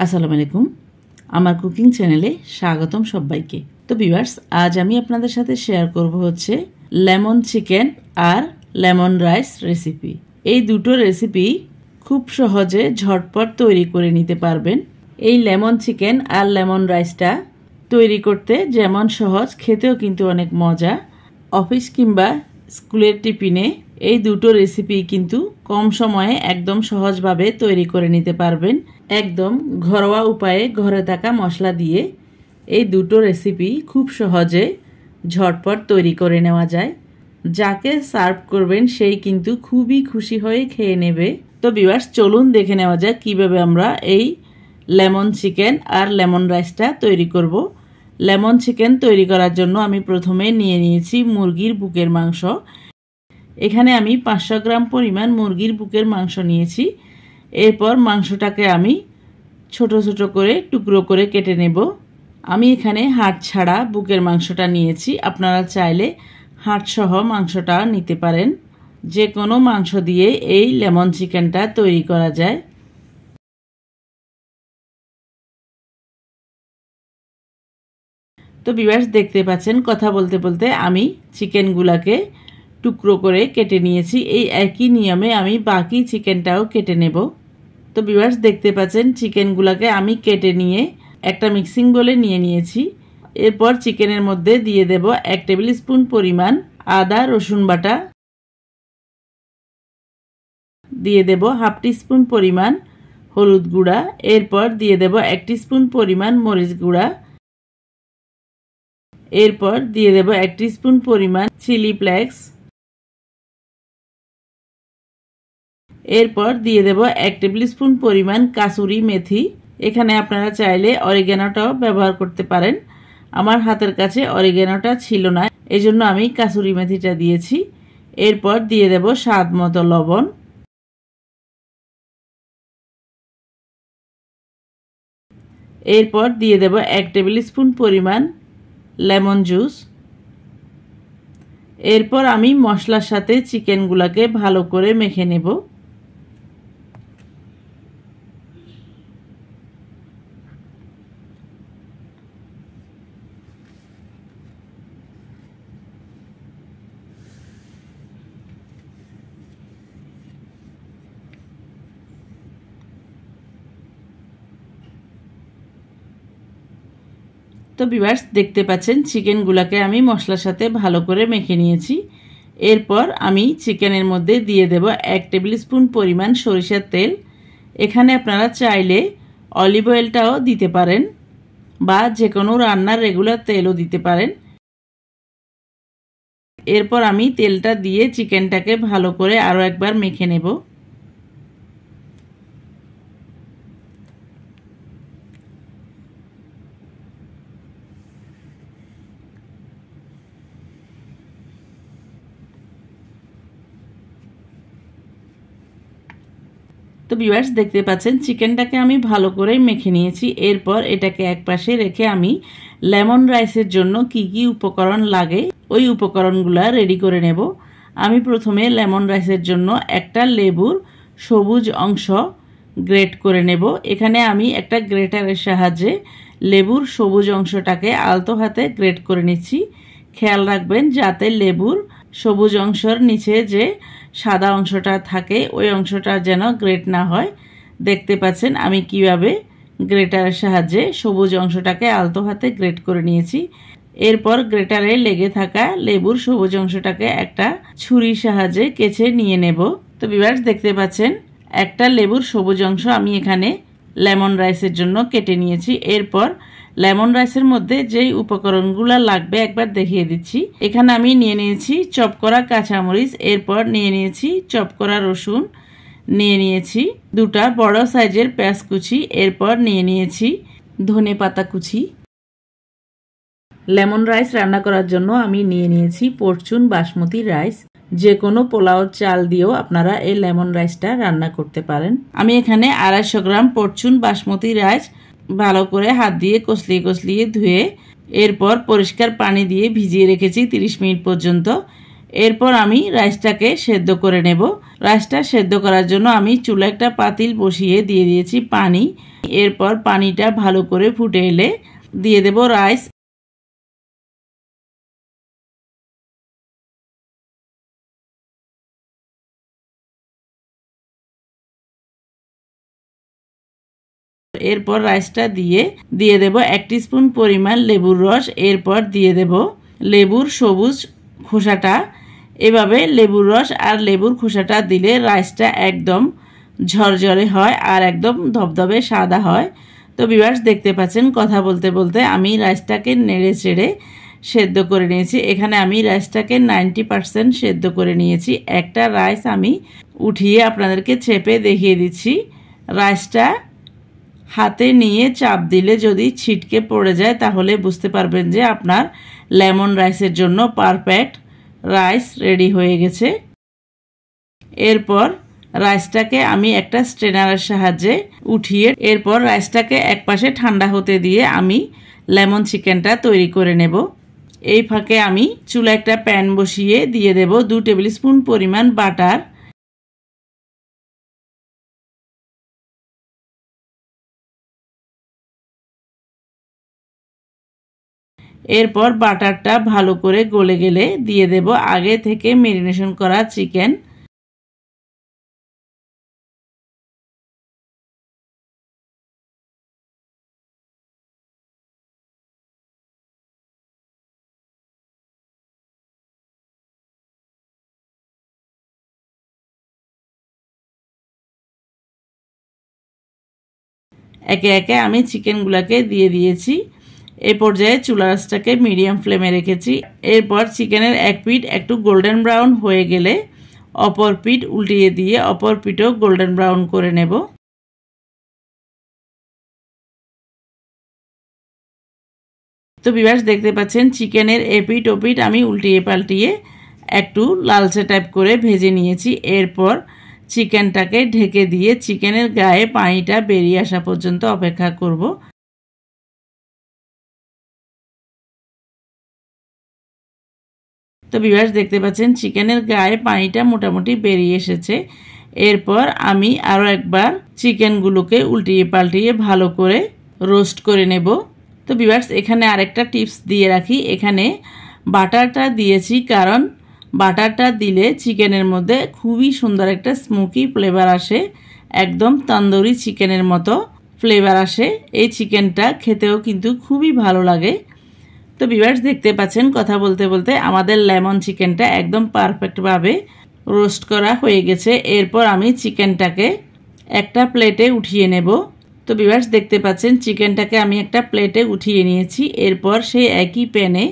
আসসালামু আলাইকুম। আমার কুকিং চ্যানেলে স্বাগতম সবাইকে। তো ভিউয়ার্স, আজ আমি আপনাদের সাথে শেয়ার করব হচ্ছে লেমন চিকেন আর লেমন রাইস রেসিপি। এই দুটো রেসিপি খুব সহজে ঝটপট তৈরি করে নিতে পারবেন। এই লেমন চিকেন আর লেমন রাইসটা তৈরি করতে যেমন সহজ, খেতেও কিন্তু অনেক মজা। অফিস কিংবা স্কুলের টিফিনে এই দুটো রেসিপি কিন্তু কম সময়ে একদম সহজভাবে তৈরি করে নিতে পারবেন। একদম ঘরোয়া উপায়ে ঘরে থাকা মশলা দিয়ে এই দুটো রেসিপি খুব সহজে ঝটপট তৈরি করে নেওয়া যায়। যাকে সার্ভ করবেন সেই কিন্তু খুবই খুশি হয়ে খেয়ে নেবে। তো ভিউয়ার্স, চলুন দেখে নেওয়া যায় কিভাবে আমরা এই লেমন চিকেন আর লেমন রাইসটা তৈরি করব। লেমন চিকেন তৈরি করার জন্য আমি প্রথমে নিয়ে নিয়েছি মুরগির বুকের মাংস। এখানে আমি 500 গ্রাম পরিমাণ মুরগির বুকের মাংস নিয়েছি। এরপর মাংসটাকে আমি ছোট ছোট করে টুকরো করে কেটে নেব। আমি এখানে হাড় ছাড়া বুকের মাংসটা নিয়েছি। আপনারা চাইলে হাড় সহ মাংসটা নিতে পারেন। যে কোনো মাংস দিয়ে এই লেমন চিকেনটা তৈরি করা যায়। তো ভিউয়ার্স, দেখতে পাচ্ছেন কথা বলতে বলতে আমি চিকেনগুলোকে টুকরো করে কেটে নিয়েছি। এই একই নিয়মে আমি বাকি চিকেনটাও কেটে নেব। তো ভিউয়ার্স, দেখতে পাচ্ছেন চিকেনগুলোকে আমি কেটে নিয়ে একটা মিক্সিং বোলে নিয়ে নিয়েছি। এরপর চিকেনের মধ্যে দিয়ে দেব 1 টেবিল স্পুন পরিমাণ আদা রসুন বাটা, দিয়ে দেব হাফ টিস্পুন পরিমাণ হলুদ গুঁড়া, এরপর দিয়ে দেব 1 টিস্পুন পরিমাণ মরিচ গুঁড়া, এরপর দিয়ে দেব 1 টিস্পুন পরিমাণ চিলি ফ্লেক্স, এরপর দিয়ে দেব 1 টেবিল স্পুন পরিমাণ কাসুরি মেথি। এখানে আপনারা চাইলে অরিগ্যানোটাও ব্যবহার করতে পারেন। আমার হাতের কাছে অরিগ্যানোটা ছিল না, এজন্য আমি কাসুরি মেথিটা দিয়েছি। এরপর দিয়ে দেব স্বাদ মতো লবণ, এরপর দিয়ে দেব 1 টেবিল স্পুন পরিমাণ লেমন জুস। এরপর আমি মশলার সাথে চিকেনগুলোকে ভালো করে মেখে নেব। তো ভিউয়ার্স, দেখতে পাচ্ছেন চিকেনগুলোকে আমি মশলার সাথে ভালো করে মেখে নিয়েছি। এরপর আমি চিকেনের মধ্যে দিয়ে দেব 1 টেবিল স্পুন পরিমাণ সরিষার তেল। এখানে আপনারা চাইলে অলিভ অয়েলটাও দিতে পারেন বা যে কোনো রান্নার রেগুলার তেলও দিতে পারেন। এরপর আমি তেলটা দিয়ে চিকেনটাকে ভালো করে আরও একবার মেখে নেব। তো ভিউয়ার্স, দেখতে পাচ্ছেন চিকেনটাকে আমি ভালো করে মেখে নিয়েছি। এরপর এটাকে একপাশে রেখে আমি লেমন রাইসের জন্য কি কি উপকরণ লাগে ওই উপকরণগুলো রেডি করে নেব। আমি প্রথমে লেমন রাইসের জন্য একটা লেবুর সবুজ অংশ গ্রেট করে নেব। এখানে আমি একটা গ্রেটারের সাহায্যে লেবুর সবুজ অংশটাকে আলতো হাতে গ্রেট করে নিচ্ছি। খেয়াল রাখবেন যাতে লেবুর সবুজ অংশের নিচে যে সাদা অংশটা থাকে ওই অংশটা যেন গ্রেট না হয়। দেখতে পাচ্ছেন আমি কিভাবে গ্রেটারের সাহায্যে সবুজ অংশটাকে আলতো হাতে গ্রেট করে নিয়েছি। এরপর গ্রেটারে লেগে থাকা লেবুর সবুজ অংশটাকে একটা ছুরির সাহায্যে কেচে নিয়ে নেব। তো ভিউয়ার্স, দেখতে পাচ্ছেন একটা লেবুর সবুজ অংশ আমি এখানে লেমন রাইসের জন্য কেটে নিয়েছি। এরপর লেমন রাইসের মধ্যে যেই উপকরণগুলো লাগবে একবার দেখিয়ে দিচ্ছি। এখানে আমি নিয়ে নিয়েছি চপ করা কাঁচামরিচ, এরপর নিয়ে নিয়েছি চপ করা রসুন, নিয়ে নিয়েছি 2টা বড় সাইজের পেঁয়াজ কুচি, এরপর নিয়ে নিয়েছি ধনে পাতা কুচি। লেমন রাইস রান্না করার জন্য আমি নিয়ে নিয়েছি ফরচুন বাসমতি রাইস। যে কোনো পোলাও চাল দিয়েও আপনারা এই লেমন রাইসটা রান্না করতে পারেন। আমি এখানে 250 গ্রাম ফরচুন বাসমতি রাইস ভালো করে হাত দিয়ে কষলিয়ে ধুয়ে এরপর পরিষ্কার পানি দিয়ে ভিজিয়ে রেখেছি 30 মিনিট পর্যন্ত। এরপর আমি রাইসটাকে সেদ্ধ করে নেব। রাইসটা সেদ্ধ করার জন্য আমি চুলা একটা পাতিল বসিয়ে দিয়ে দিয়েছি পানি। এরপর পানিটা ভালো করে ফুটে এলে দিয়ে দেব রাইস। এরপর রাইসটা দিয়ে দেব 1 টিস্পুন পরিমাণ লেবুর রস। এরপর দিয়ে দেব লেবুর সবুজ খোসাটা। এভাবে লেবুর রস আর লেবুর খোসাটা দিলে রাইসটা একদম ঝরঝরে হয় আর একদম ধবধবে সাদা হয়। তো ভিউয়ার্স দেখতে পাচ্ছেন কথা বলতে বলতে আমি রাইসটাকে নেড়ে চেড়ে সেদ্ধ করে নিয়েছি। এখানে আমি রাইসটাকে 90% সেদ্ধ করে নিয়েছি। একটা রাইস আমি উঠিয়ে আপনাদেরকে চেপে দেখিয়ে দিচ্ছি। রাইসটা হাতে নিয়ে চাপ দিলে যদি ছিটকে পড়ে যায় তাহলে বুঝতে পারবেন যে আপনার লেমন রাইসের জন্য পারফেক্ট রাইস রেডি হয়ে গেছে। এরপর রাইসটাকে আমি একটা স্ট্রেনারের সাহায্যে উঠিয়ে এরপর রাইসটাকে একপাশে ঠান্ডা হতে দিয়ে আমি লেমন চিকেনটা তৈরি করে নেব। এই ফাঁকে আমি চুলা একটা প্যান বসিয়ে দিয়ে দেব 2 টেবিল স্পুন পরিমাণ বাটার। এরপর বাটারটা ভালো করে গলে গেলে দিয়ে দেব আগে থেকে ম্যারিনেশন করা চিকেন। একে একে আমি চিকেনগুলোকে দিয়ে দিয়েছি। এই পর্যায়ে চুলা আঁচটাকে মিডিয়াম ফ্লেমে রেখেছি। এরপর চিকেনের এক পিঠ একটু গোল্ডেন ব্রাউন হয়ে গেলে অপর পিঠ উল্টিয়ে দিয়ে অপর পিঠও গোল্ডেন ব্রাউন করে নেব। তো ভিউয়ার্স দেখতে পাচ্ছেন চিকেনের এপিঠ ওপিঠ আমি উল্টিয়ে পাল্টিয়ে একটু লালচে টাইপ করে ভেজে নিয়েছি। এরপর চিকেনটাকে ঢেকে দিয়ে চিকেনের গায়ে পানিটা বেরিয়ে আসা পর্যন্ত অপেক্ষা করব। তো ভিউয়ার্স দেখতে পাচ্ছেন চিকেনের গায়ে পানিটা মোটামুটি বেরিয়ে এসেছে। এরপর আমি আরও একবার চিকেনগুলোকে উল্টিয়ে পাল্টিয়ে ভালো করে রোস্ট করে নেব। তো ভিউয়ার্স এখানে আরেকটা টিপস দিয়ে রাখি, এখানে বাটারটা দিয়েছি কারণ বাটারটা দিলে চিকেনের মধ্যে খুবই সুন্দর একটা স্মোকি ফ্লেভার আসে, একদম তন্দুরি চিকেনের মতো ফ্লেভার আসে। এই চিকেনটা খেতেও কিন্তু খুবই ভালো লাগে। তো ভিউয়ার্স দেখতে পাচ্ছেন কথা বলতে বলতে আমাদের লেমন চিকেনটা একদম পারফেক্টভাবে রোস্ট করা হয়ে গেছে। এরপর আমি চিকেনটাকে একটা প্লেটে উঠিয়ে নেব। তো ভিউয়ার্স দেখতে পাচ্ছেন চিকেনটাকে আমি একটা প্লেটে উঠিয়ে নিয়েছি। এরপর সেই একই প্যানে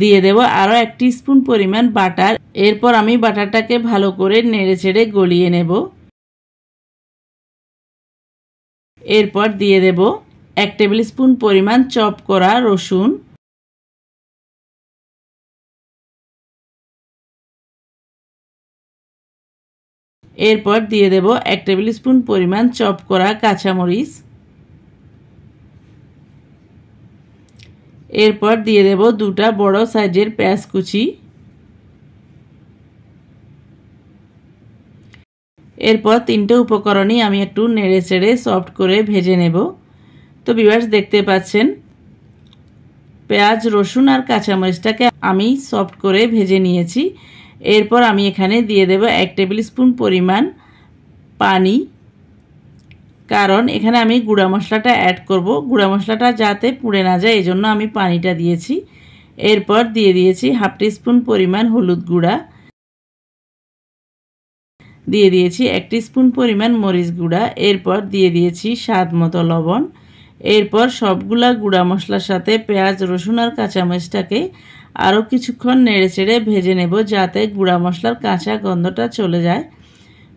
দিয়ে দেব আরও 1 টিস্পুন পরিমাণ বাটার। এরপর আমি বাটারটাকে ভালো করে নেড়ে চেড়ে গলিয়ে নেব। এরপর দিয়ে দেব 1 টেবিল স্পুন পরিমাণ চপ করা রসুন। এরপর দিয়ে দেব 1 টেবিল স্পুন পরিমাণ চপ করা কাঁচামরিচ। এরপর দিয়ে দেব 2টা বড় সাইজের পেঁয়াজ কুচি। এরপর 3টে উপকরণই আমি একটু নেড়ে চেড়ে সফট করে ভেজে নেব। তো ভিউয়ার্স দেখতে পাচ্ছেন পেঁয়াজ রসুন আর কাঁচামরিচটাকে আমি সফট করে ভেজে নিয়েছি। এরপর আমি এখানে দিয়ে দেব 1 টেবিল স্পুন পরিমাণ পানি, কারণ এখানে আমি গুঁড়া মশলাটা অ্যাড করব, গুঁড়া মশলাটা যাতে পুড়ে না যায় এজন্য আমি পানিটা দিয়েছি। এরপর দিয়ে দিয়েছি 1/2 টিস্পুন পরিমাণ হলুদ গুঁড়া, দিয়ে দিয়েছি 1 টিস্পুন পরিমাণ মরিচ গুঁড়া। এরপর দিয়ে দিয়েছি স্বাদ মতো লবণ। এরপর সবগুলা গুঁড়া মশলার সাথে পেঁয়াজ রসুন আর কাঁচামরিচটাকে আরও কিছুক্ষণ নেড়ে চেড়ে ভেজে নেব যাতে গুঁড়া মশলার কাঁচা গন্ধটা চলে যায়।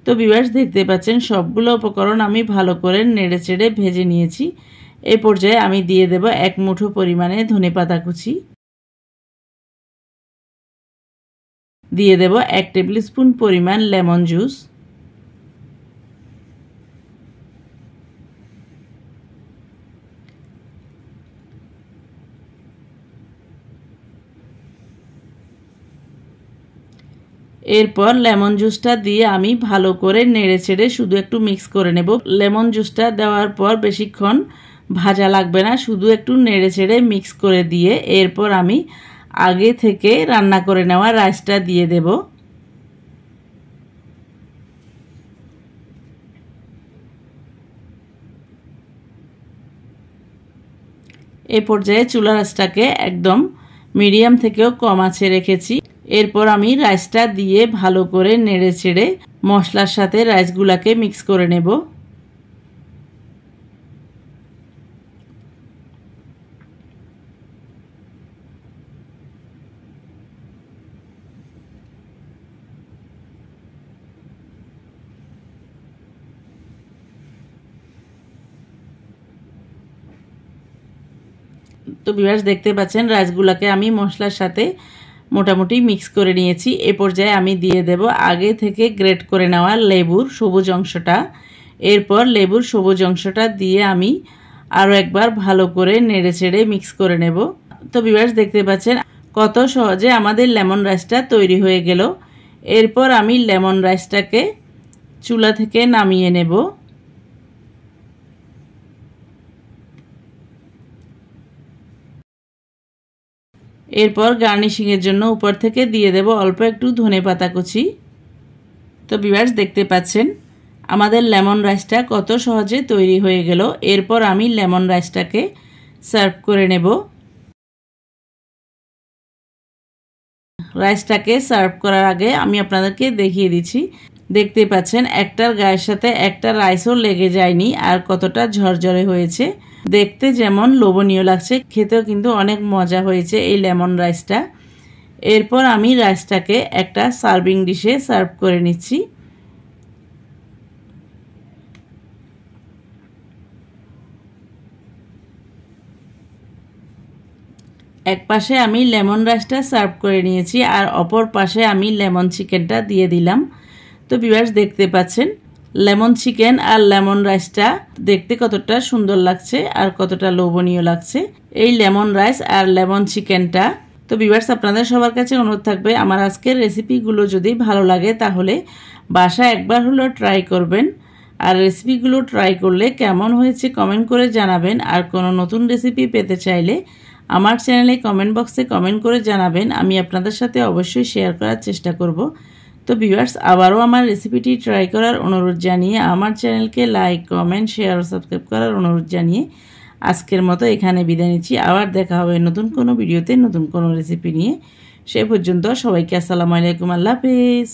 তো ভিউয়ার্স দেখতে পাচ্ছেন সবগুলো উপকরণ আমি ভালো করে নেড়ে চেড়ে ভেজে নিয়েছি। এই পর্যায়ে আমি দিয়ে দেব 1 মুঠো পরিমাণে ধনেপাতা কুচি, দিয়ে দেব 1 টেবিল স্পুন পরিমাণ লেমন জুস, এরপর লেমন জুসটা দিয়ে আমি ভালো করে নেড়ে ছেড়ে শুধু একটু মিক্স করে নেব। লেমন জুসটা দেওয়ার পর বেশিক্ষণ ভাজা লাগবে না, শুধু একটু নেড়ে ছেড়ে মিক্স করে দিয়ে এরপর আমি আগে থেকে রান্না করে নেওয়া রাইসটা দিয়ে দেব। এই পর্যায়ে চুলার আঁচটাকে একদম মিডিয়াম থেকেও কম আঁচে রেখেছি। এরপর আমি রাইসটা দিয়ে ভালো করে নেড়ে ছেড়ে মশলার সাথে রাইসগুলাকে মিক্স করে নেব। তো ভিউয়ার্স দেখতে পাচ্ছেন রাইসগুলোকে আমি মশলার সাথে মোটামুটি মিক্স করে নিয়েছি। এ পর্যায়ে আমি দিয়ে দেব আগে থেকে গ্রেট করে নেওয়া লেবুর সবুজ অংশটা। এরপর লেবুর সবুজ অংশটা দিয়ে আমি আরও একবার ভালো করে নেড়ে চেড়ে মিক্স করে নেব। তো ভিউয়ার্স দেখতে পাচ্ছেন কত সহজে আমাদের লেমন রাইসটা তৈরি হয়ে গেল। এরপর আমি লেমন রাইসটাকে চুলা থেকে নামিয়ে নেব। এরপর গার্নিশিংয়ের জন্য উপর থেকে দিয়ে দেব অল্প একটু ধনেপাতা কুচি। তো ভিউয়ার্স দেখতে পাচ্ছেন আমাদের লেমন রাইসটা কত সহজে তৈরি হয়ে গেল। এরপর আমি লেমন রাইসটাকে সার্ভ করে নেব। রাইসটাকে সার্ভ করার আগে আমি আপনাদেরকে দেখিয়ে দিচ্ছি। দেখতে পাচ্ছেন একটার গায়ের সাথে একটা রাইসও লেগে যায়নি আর কতটা ঝরঝরে হয়েছে। দেখতে যেমন লোভনীয় লাগছে, খেতেও কিন্তু অনেক মজা হয়েছে এই লেমন রাইসটা। এরপর আমি রাইসটাকে একটা সার্ভিং ডিশে সার্ভ করে নিচ্ছি। এক পাশে আমি লেমন রাইসটা সার্ভ করে নিয়েছি আর অপর পাশে আমি লেমন চিকেনটা দিয়ে দিলাম। তো ভিউয়ার্স দেখতে পাচ্ছেন লেমন চিকেন আর লেমন রাইসটা দেখতে কতটা সুন্দর লাগছে আর কতটা লোভনীয় লাগছে এই লেমন রাইস আর লেমন চিকেনটা। তো ভিউয়ার্স আপনাদের সবার কাছে অনুরোধ থাকবে আমার আজকের রেসিপিগুলো যদি ভালো লাগে তাহলে বাসায় একবার হলো ট্রাই করবেন। আর রেসিপিগুলো ট্রাই করলে কেমন হয়েছে কমেন্ট করে জানাবেন। আর কোনো নতুন রেসিপি পেতে চাইলে আমার চ্যানেলে কমেন্ট বক্সে কমেন্ট করে জানাবেন, আমি আপনাদের সাথে অবশ্যই শেয়ার করার চেষ্টা করব। তো ভিউয়ার্স আবারও আমার রেসিপিটি ট্রাই করার অনুরোধ জানিয়ে আমার চ্যানেলকে লাইক কমেন্ট শেয়ার ও সাবস্ক্রাইব করার অনুরোধ জানিয়ে আজকের মতো এখানে বিদায় নিচ্ছি। আবার দেখা হবে নতুন কোনো ভিডিওতে নতুন কোনো রেসিপি নিয়ে। সে পর্যন্ত সবাইকে আসসালামু আলাইকুম, আল্লাহ হাফেজ।